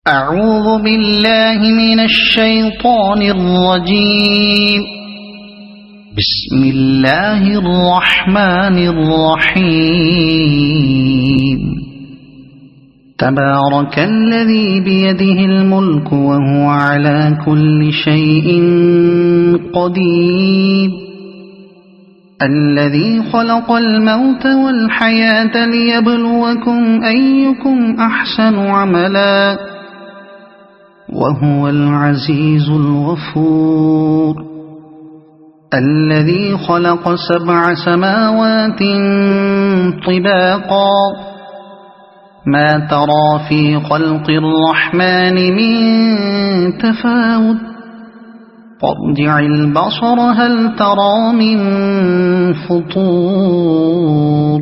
أعوذ بالله من الشيطان الرجيم. بسم الله الرحمن الرحيم. تبارك الذي بيده الملك وهو على كل شيء قدير. الذي خلق الموت والحياة ليبلوكم أيكم أحسن عملا وهو العزيز الغفور. الذي خلق 7 سماوات طباقا ما ترى في خلق الرحمن من تفاوت فارجع البصر هل ترى من فطور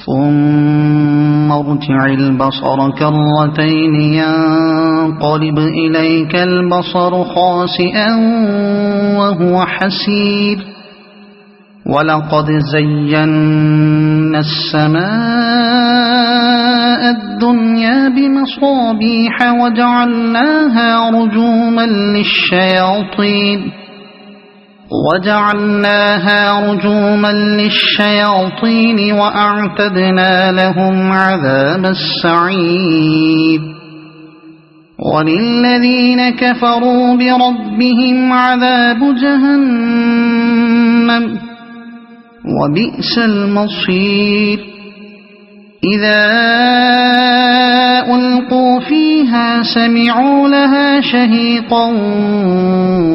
ثم ارجع البصر كرتين ينقلب إليك البصر خاسئا وهو حسير. ولقد زينا السماء الدنيا بمصابيح وجعلناها رجوما للشياطين وأعتدنا لهم عذاب السعير. وللذين كفروا بربهم عذاب جهنم وبئس المصير. إذا ألقوا فيها سمعوا لها شهيقا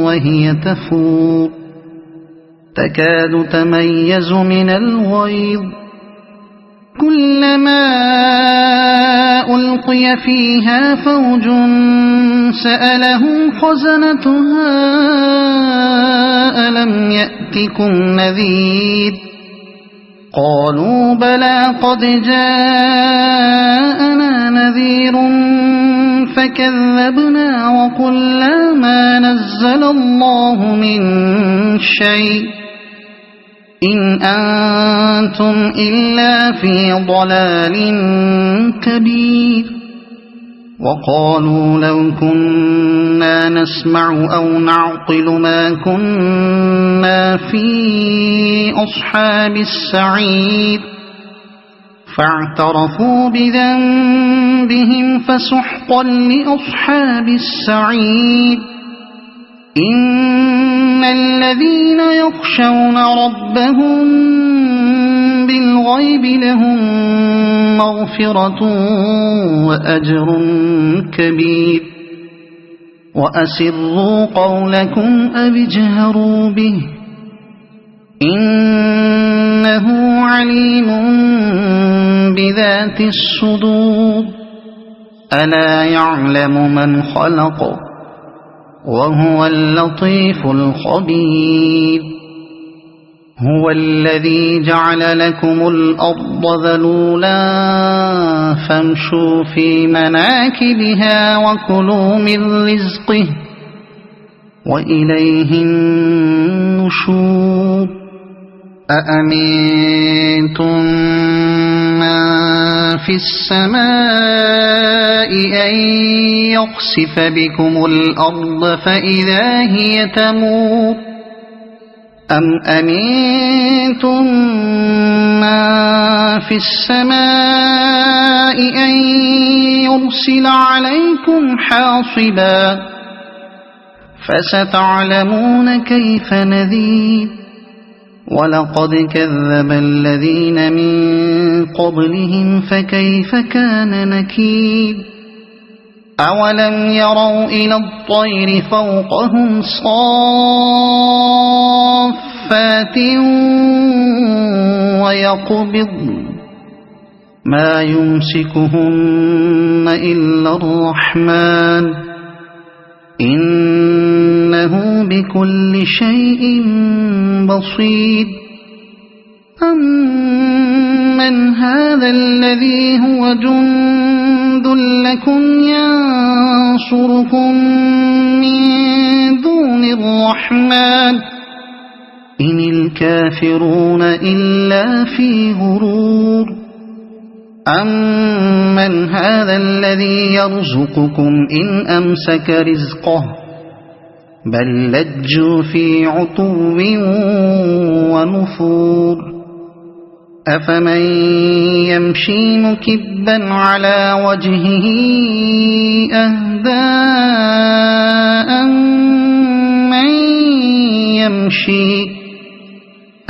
وهي تفور تكاد تميز من الغيظ. كلما ألقي فيها فوج سألهم خزنتها ألم يأتكم نذير قالوا بلى قد جاءنا نذير فكذبنا وقلنا ما نزل الله من شيء إن أنتم إلا في ضلال كبير. وقالوا لو كنا نسمع أو نعقل ما كنا في أصحاب السعير فاعترفوا بذنبهم فسحقا لأصحاب السعير. إن الذين يخشون ربهم بالغيب لهم مغفرة وأجر كبير. وأسروا قولكم أو اجهروا به إنه عليم بذات الصدور. ألا يعلم من خلق وهو اللطيف الخبير. هو الذي جعل لكم الأرض ذلولا فامشوا في مناكبها وكلوا من رزقه وإليه النشور. أأمنتم من في السماء أن يخسف بكم الأرض فإذا هي تمور أم أمنتم من في السماء أن يرسل عليكم حاصبا فستعلمون كيف نذير. ولقد كذب الذين من قبلهم فكيف كان نكير. أولم يروا إلى الطير فوقهم صافات ويقبضن ما يمسكهن إلا الرحمن إنه بكل شيء بصير. أمن هذا الذي هو جند لكم ينصركم من دون الرحمن إن الكافرون إلا في غرور. أَمَّنْ هَذَا الَّذِي يَرْزُقُكُمْ إِنْ أَمْسَكَ رِزْقَهُ بَل لَّجُّوا فِي عُتُوٍّ وَنُفُورٍ أَفَمَن يَمْشِي مُكِبًّا عَلَى وَجْهِهِ أَهْدَىٰ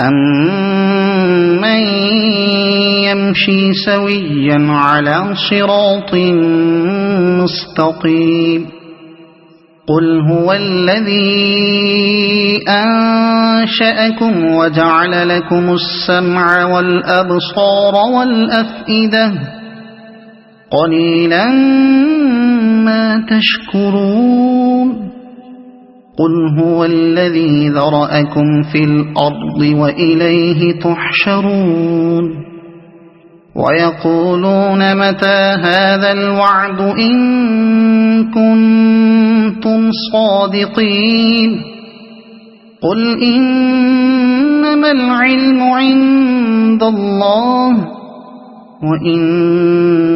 أَمَّن يَمْشِي سَوِيًّا عَلَىٰ صِرَاطٍ مُّسْتَقِيمٍ قُلْ هُوَ الَّذِي أَنشَأَكُمْ وَجَعَلَ لَكُمُ السَّمْعَ وَالْأَبْصَارَ وَالْأَفْئِدَةَ قَلِيلًا مَّا تَشْكُرُونَ قُلْ هُوَ الَّذِي ذَرَأَكُمْ فِي الْأَرْضِ وَإِلَيْهِ تُحْشَرُونَ وَيَقُولُونَ مَتَىٰ هَٰذَا الْوَعْدُ إِن كُنتُمْ صَادِقِينَ قُلْ إِنَّمَا الْعِلْمُ عِندَ اللَّهِ وَإِنَّمَا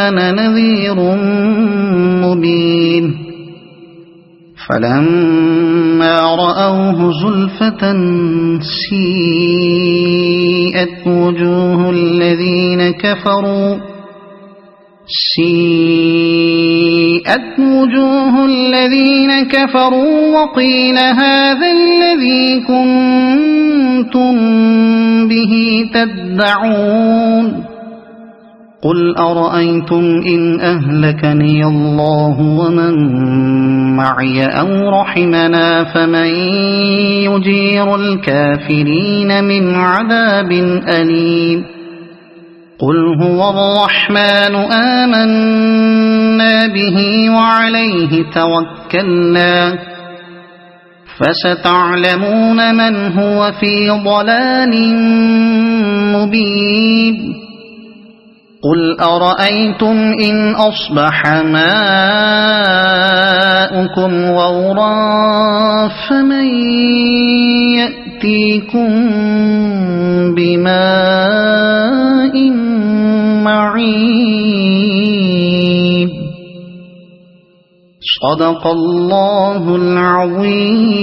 أَنَا نَذِيرٌ مُّبِينٌ فَلَمَّا رَأَوْهُ زُلْفَةً سِيئَتْ وُجُوهُ الَّذِينَ كَفَرُوا وَقِيلَ هَٰذَا الَّذِي كُنتُم بِهِ تَدَّعُونَ قُلْ أَرَأَيْتُمْ إِنْ أَهْلَكَنِيَ اللَّهُ وَمَن مَّعِيَ أَوْ رَحِمَنَا فَمَن يُجِيرُ الْكَافِرِينَ مِنْ عَذَابٍ أَلِيمٍ قُلْ هُوَ الرَّحْمَٰنُ آمَنَّا بِهِ وَعَلَيْهِ تَوَكَّلْنَا فَسَتَعْلَمُونَ مَنْ هُوَ فِي ضَلَالٍ مُّبِينٍ قُلْ أَرَأَيْتُمْ إِنْ أَصْبَحَ مَاؤُكُمْ غَوْرًا فَمَن يَأْتِيكُم بِمَاءٍ مَّعِينٍ صَدَقَ اللَّهُ الْعَظِيمُ.